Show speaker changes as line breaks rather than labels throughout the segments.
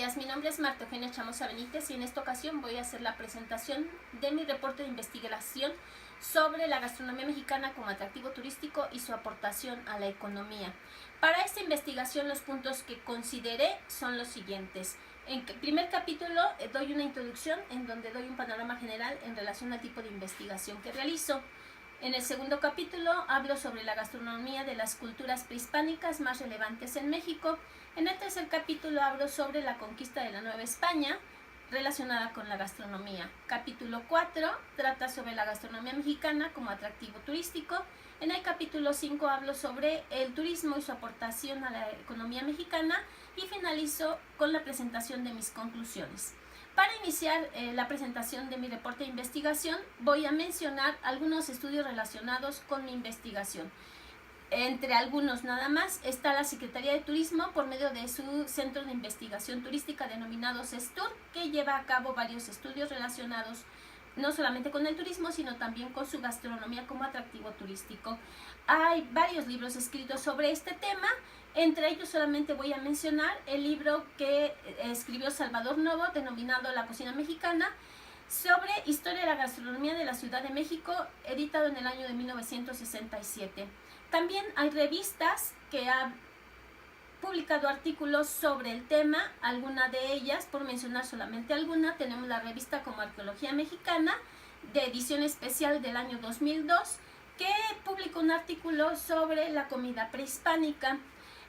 días, mi nombre es Marta Eugenia Chamosa Benítez y en esta ocasión voy a hacer la presentación de mi reporte de investigación sobre la gastronomía mexicana como atractivo turístico y su aportación a la economía. Para esta investigación los puntos que consideré son los siguientes. En el primer capítulo doy una introducción en donde doy un panorama general en relación al tipo de investigación que realizo. En el segundo capítulo hablo sobre la gastronomía de las culturas prehispánicas más relevantes en México. En el tercer capítulo hablo sobre la conquista de la Nueva España relacionada con la gastronomía. Capítulo 4 trata sobre la gastronomía mexicana como atractivo turístico. En el capítulo 5 hablo sobre el turismo y su aportación a la economía mexicana y finalizo con la presentación de mis conclusiones. Para iniciar la presentación de mi reporte de investigación, voy a mencionar algunos estudios relacionados con mi investigación. Entre algunos nada más está la Secretaría de Turismo por medio de su Centro de Investigación Turística denominado CESTUR, que lleva a cabo varios estudios relacionados no solamente con el turismo, sino también con su gastronomía como atractivo turístico. Hay varios libros escritos sobre este tema. Entre ellos solamente voy a mencionar el libro que escribió Salvador Novo, denominado La Cocina Mexicana, sobre historia de la gastronomía de la Ciudad de México, editado en el año de 1967. También hay revistas que han publicado artículos sobre el tema, alguna de ellas, por mencionar solamente alguna, tenemos la revista como Arqueología Mexicana, de edición especial del año 2002, que publicó un artículo sobre la comida prehispánica.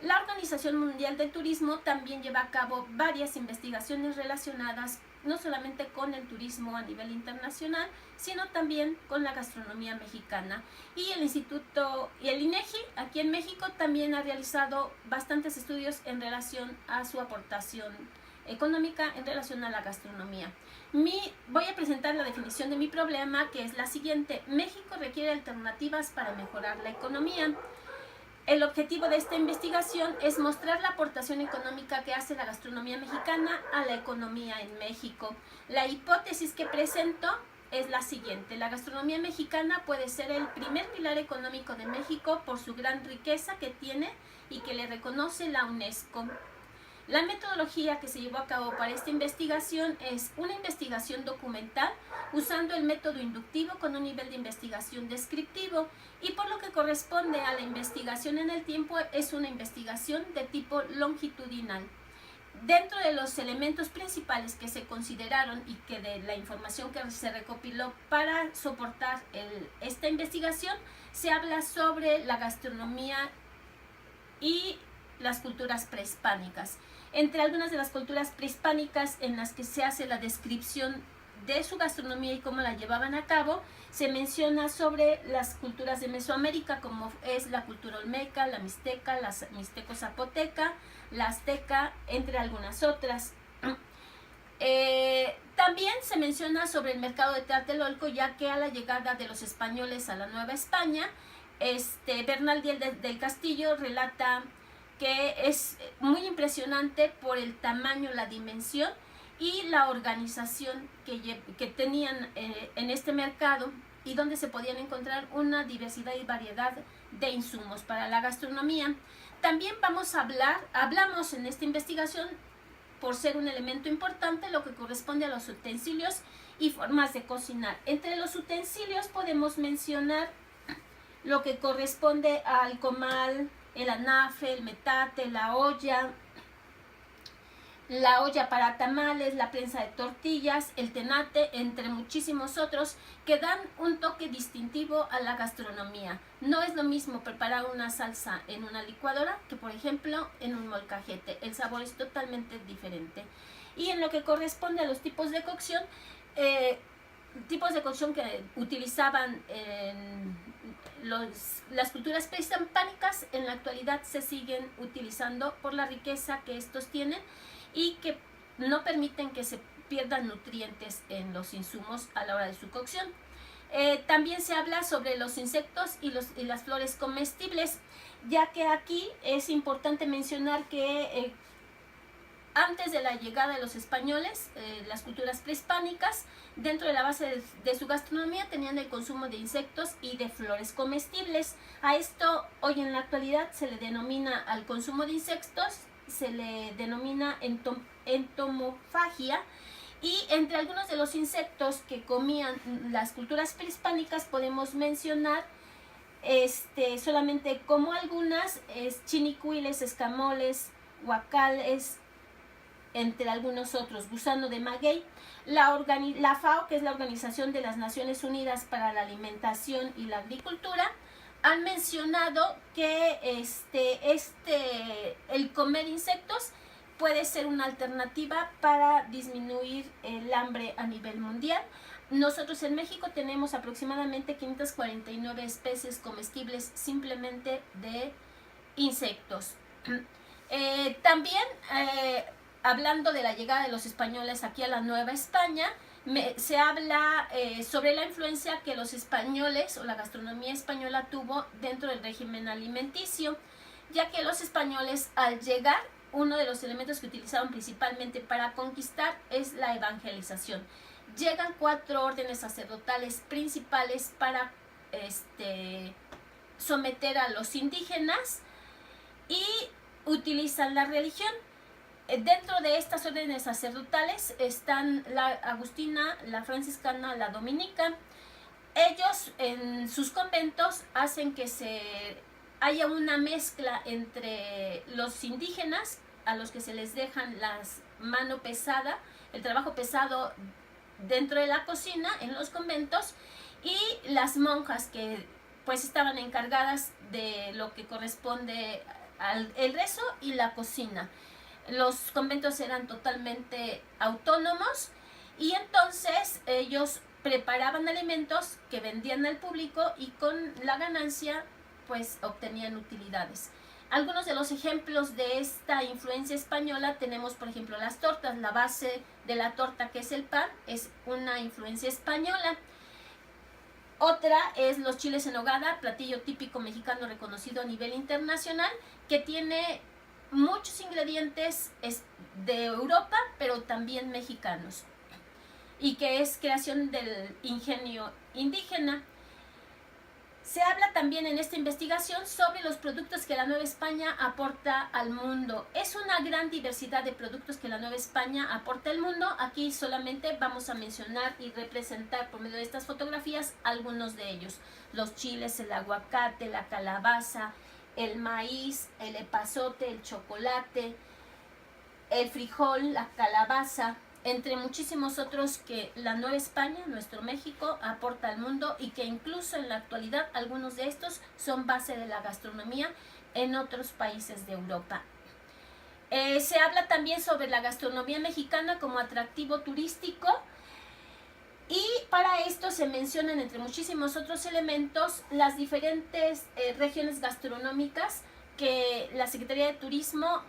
La Organización Mundial del Turismo también lleva a cabo varias investigaciones relacionadas no solamente con el turismo a nivel internacional, sino también con la gastronomía mexicana. Y el Instituto y el INEGI aquí en México también ha realizado bastantes estudios en relación a su aportación económica en relación a la gastronomía. Voy a presentar la definición de mi problema, que es la siguiente: México requiere alternativas para mejorar la economía. El objetivo de esta investigación es mostrar la aportación económica que hace la gastronomía mexicana a la economía en México. La hipótesis que presento es la siguiente: la gastronomía mexicana puede ser el primer pilar económico de México por su gran riqueza que tiene y que le reconoce la UNESCO. La metodología que se llevó a cabo para esta investigación es una investigación documental usando el método inductivo con un nivel de investigación descriptivo, y por lo que corresponde a la investigación en el tiempo es una investigación de tipo longitudinal. Dentro de los elementos principales que se consideraron y que de la información que se recopiló para soportar esta investigación, se habla sobre la gastronomía y las culturas prehispánicas. Entre algunas de las culturas prehispánicas en las que se hace la descripción de su gastronomía y cómo la llevaban a cabo, se menciona sobre las culturas de Mesoamérica, como es la cultura olmeca, la mixteca, la mixteco-zapoteca, la azteca, entre algunas otras. También se menciona sobre el mercado de Tlatelolco, ya que a la llegada de los españoles a la Nueva España, Bernal Díaz del Castillo relata que es muy impresionante por el tamaño, la dimensión y la organización que tenían en este mercado, y donde se podían encontrar una diversidad y variedad de insumos para la gastronomía. También hablamos en esta investigación, por ser un elemento importante, lo que corresponde a los utensilios y formas de cocinar. Entre los utensilios podemos mencionar lo que corresponde al comal, el anafe, el metate, la olla para tamales, la prensa de tortillas, el tenate, entre muchísimos otros, que dan un toque distintivo a la gastronomía. No es lo mismo preparar una salsa en una licuadora que, por ejemplo, en un molcajete. El sabor es totalmente diferente. Y en lo que corresponde a los tipos de cocción que utilizaban las culturas prehispánicas, en la actualidad se siguen utilizando por la riqueza que estos tienen y que no permiten que se pierdan nutrientes en los insumos a la hora de su cocción. También se habla sobre los insectos y las flores comestibles, ya que aquí es importante mencionar que antes de la llegada de los españoles, las culturas prehispánicas, dentro de la base de su gastronomía, tenían el consumo de insectos y de flores comestibles. A esto, hoy en la actualidad, se le denomina al consumo de insectos, se le denomina entomofagia. Y entre algunos de los insectos que comían las culturas prehispánicas podemos mencionar solamente como algunas, chinicuiles, escamoles, guacales, entre algunos otros, gusano de maguey. La FAO, que es la Organización de las Naciones Unidas para la Alimentación y la Agricultura, han mencionado que el comer insectos puede ser una alternativa para disminuir el hambre a nivel mundial. Nosotros en México tenemos aproximadamente 549 especies comestibles simplemente de insectos. También, hablando de la llegada de los españoles aquí a la Nueva España, se habla sobre la influencia que los españoles o la gastronomía española tuvo dentro del régimen alimenticio, ya que los españoles al llegar, uno de los elementos que utilizaron principalmente para conquistar es la evangelización. Llegan 4 órdenes sacerdotales principales para someter a los indígenas y utilizan la religión. Dentro de estas órdenes sacerdotales están la agustina, la franciscana, la dominica. Ellos en sus conventos hacen que haya una mezcla entre los indígenas, a los que se les dejan la mano pesada, el trabajo pesado dentro de la cocina en los conventos, y las monjas que pues estaban encargadas de lo que corresponde al rezo y la cocina. Los conventos eran totalmente autónomos y entonces ellos preparaban alimentos que vendían al público y con la ganancia pues obtenían utilidades. Algunos de los ejemplos de esta influencia española tenemos, por ejemplo, las tortas. La base de la torta, que es el pan, es una influencia española. Otra es los chiles en nogada, platillo típico mexicano reconocido a nivel internacional, que tiene muchos ingredientes de Europa, pero también mexicanos, y que es creación del ingenio indígena. Se habla también en esta investigación sobre los productos que la Nueva España aporta al mundo. Es una gran diversidad de productos que la Nueva España aporta al mundo. Aquí solamente vamos a mencionar y representar por medio de estas fotografías algunos de ellos. Los chiles, el aguacate, la calabaza, el maíz, el epazote, el chocolate, el frijol, la calabaza, entre muchísimos otros que la Nueva España, nuestro México, aporta al mundo, y que incluso en la actualidad algunos de estos son base de la gastronomía en otros países de Europa. Se habla también sobre la gastronomía mexicana como atractivo turístico, y para esto se mencionan, entre muchísimos otros elementos, las diferentes regiones gastronómicas que la Secretaría de Turismo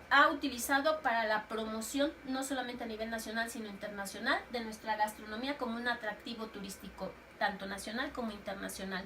ha utilizado para la promoción, no solamente a nivel nacional, sino internacional, de nuestra gastronomía como un atractivo turístico, tanto nacional como internacional.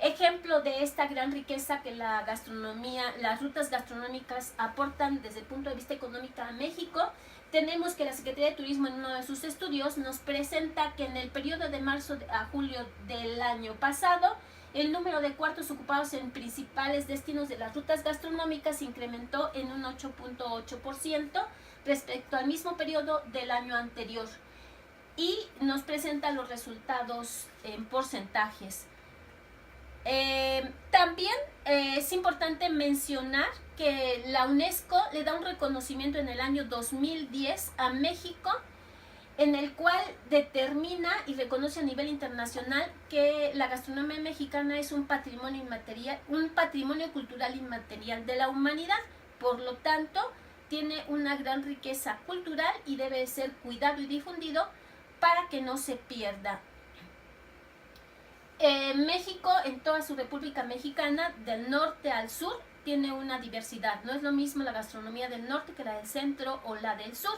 Ejemplo de esta gran riqueza que la gastronomía, las rutas gastronómicas aportan desde el punto de vista económico a México, tenemos que la Secretaría de Turismo en uno de sus estudios nos presenta que en el periodo de marzo a julio del año pasado, el número de cuartos ocupados en principales destinos de las rutas gastronómicas se incrementó en un 8.8% respecto al mismo periodo del año anterior, y nos presenta los resultados en porcentajes. También es importante mencionar que la UNESCO le da un reconocimiento en el año 2010 a México, en el cual determina y reconoce a nivel internacional que la gastronomía mexicana es un patrimonio inmaterial, un patrimonio cultural inmaterial de la humanidad. Por lo tanto, tiene una gran riqueza cultural y debe ser cuidado y difundido para que no se pierda. México, en toda su República Mexicana, del norte al sur, tiene una diversidad. No es lo mismo la gastronomía del norte que la del centro o la del sur.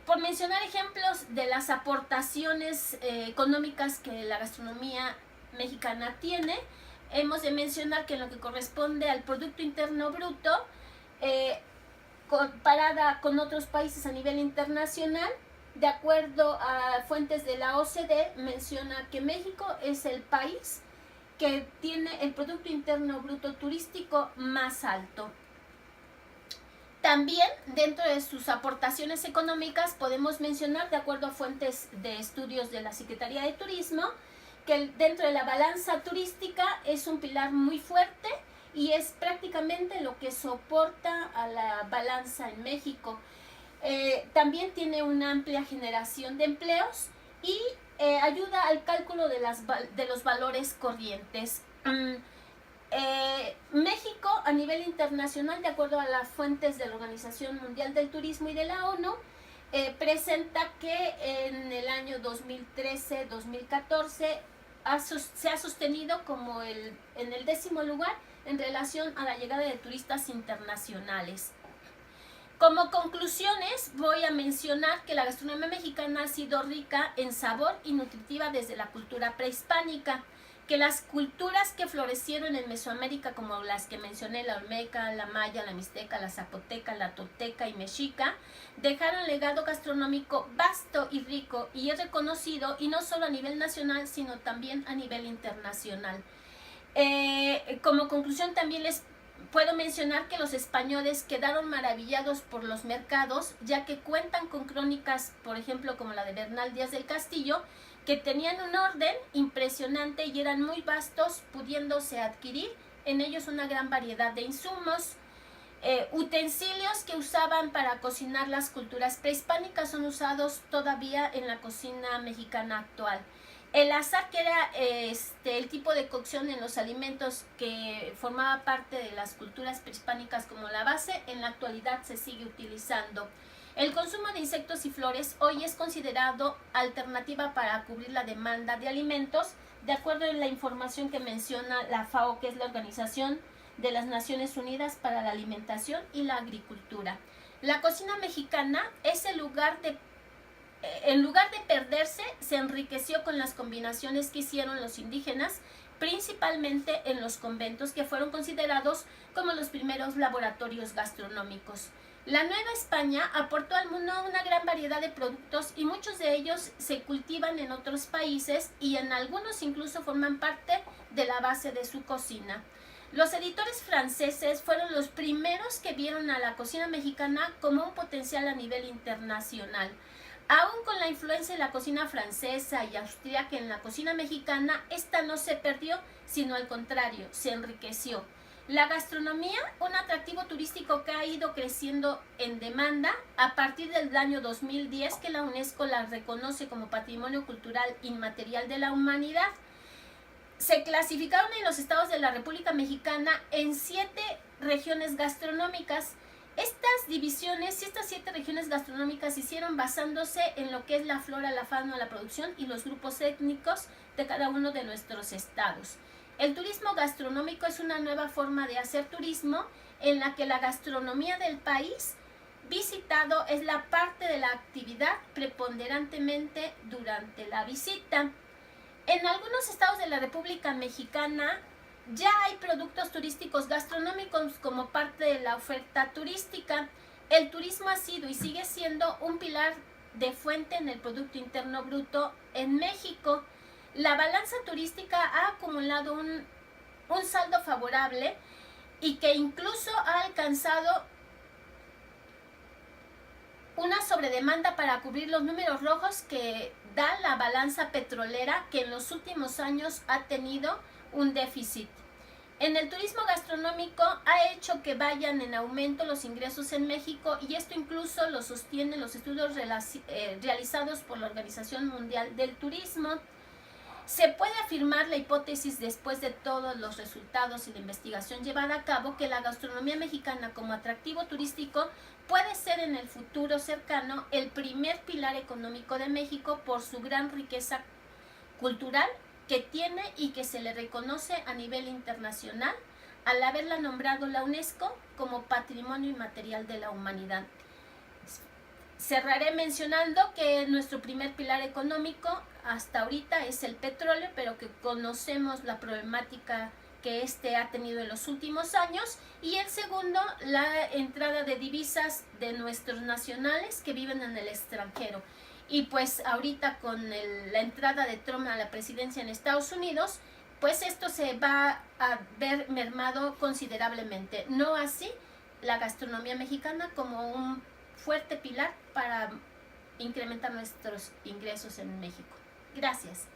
Por mencionar ejemplos de las aportaciones económicas que la gastronomía mexicana tiene, hemos de mencionar que en lo que corresponde al Producto Interno Bruto, comparada con otros países a nivel internacional, de acuerdo a fuentes de la OCDE, menciona que México es el país que tiene el Producto Interno Bruto turístico más alto. También dentro de sus aportaciones económicas podemos mencionar, de acuerdo a fuentes de estudios de la Secretaría de Turismo, que dentro de la balanza turística es un pilar muy fuerte y es prácticamente lo que soporta a la balanza en México. También tiene una amplia generación de empleos y ayuda al cálculo de los valores corrientes. México a nivel internacional, de acuerdo a las fuentes de la Organización Mundial del Turismo y de la ONU, presenta que en el año 2013-2014 se ha sostenido como en el 10º lugar en relación a la llegada de turistas internacionales. Como conclusiones, voy a mencionar que la gastronomía mexicana ha sido rica en sabor y nutritiva desde la cultura prehispánica, que las culturas que florecieron en Mesoamérica, como las que mencioné, la olmeca, la maya, la mixteca, la zapoteca, la tolteca y mexica, dejaron legado gastronómico vasto y rico y es reconocido, y no solo a nivel nacional, sino también a nivel internacional. Como conclusión, también les puedo mencionar que los españoles quedaron maravillados por los mercados, ya que cuentan con crónicas, por ejemplo, como la de Bernal Díaz del Castillo, que tenían un orden impresionante y eran muy vastos, pudiéndose adquirir en ellos una gran variedad de insumos. Utensilios que usaban para cocinar las culturas prehispánicas son usados todavía en la cocina mexicana actual. El azar, que era el tipo de cocción en los alimentos que formaba parte de las culturas prehispánicas como la base, en la actualidad se sigue utilizando. El consumo de insectos y flores hoy es considerado alternativa para cubrir la demanda de alimentos, de acuerdo a la información que menciona la FAO, que es la Organización de las Naciones Unidas para la Alimentación y la Agricultura. La cocina mexicana es en lugar de perderse, se enriqueció con las combinaciones que hicieron los indígenas, principalmente en los conventos, que fueron considerados como los primeros laboratorios gastronómicos. La Nueva España aportó al mundo una gran variedad de productos y muchos de ellos se cultivan en otros países y en algunos incluso forman parte de la base de su cocina. Los editores franceses fueron los primeros que vieron a la cocina mexicana como un potencial a nivel internacional. Aún con la influencia de la cocina francesa y austríaca en la cocina mexicana, esta no se perdió, sino al contrario, se enriqueció. La gastronomía, un atractivo turístico que ha ido creciendo en demanda a partir del año 2010, que la UNESCO la reconoce como Patrimonio Cultural Inmaterial de la Humanidad. Se clasificaron en los estados de la República Mexicana en 7 regiones gastronómicas. Estas divisiones y estas 7 regiones gastronómicas se hicieron basándose en lo que es la flora, la fauna, la producción y los grupos étnicos de cada uno de nuestros estados. El turismo gastronómico es una nueva forma de hacer turismo en la que la gastronomía del país visitado es la parte de la actividad preponderantemente durante la visita. En algunos estados de la República Mexicana ya hay productos turísticos gastronómicos como parte de la oferta turística. El turismo ha sido y sigue siendo un pilar de fuente en el Producto Interno Bruto en México. La balanza turística ha acumulado un saldo favorable y que incluso ha alcanzado una sobredemanda para cubrir los números rojos que da la balanza petrolera, que en los últimos años ha tenido un déficit. En el turismo gastronómico ha hecho que vayan en aumento los ingresos en México, y esto incluso lo sostienen los estudios realizados por la Organización Mundial del Turismo. Se puede afirmar la hipótesis, después de todos los resultados y la investigación llevada a cabo, que la gastronomía mexicana como atractivo turístico puede ser en el futuro cercano el primer pilar económico de México por su gran riqueza cultural que tiene y que se le reconoce a nivel internacional al haberla nombrado la UNESCO como Patrimonio Inmaterial de la Humanidad. Cerraré mencionando que nuestro primer pilar económico hasta ahorita es el petróleo, pero que conocemos la problemática que ha tenido en los últimos años, y el segundo, la entrada de divisas de nuestros nacionales que viven en el extranjero. Y pues ahorita con la entrada de Trump a la presidencia en Estados Unidos, pues esto se va a ver mermado considerablemente. No así la gastronomía mexicana como un fuerte pilar para incrementar nuestros ingresos en México. Gracias.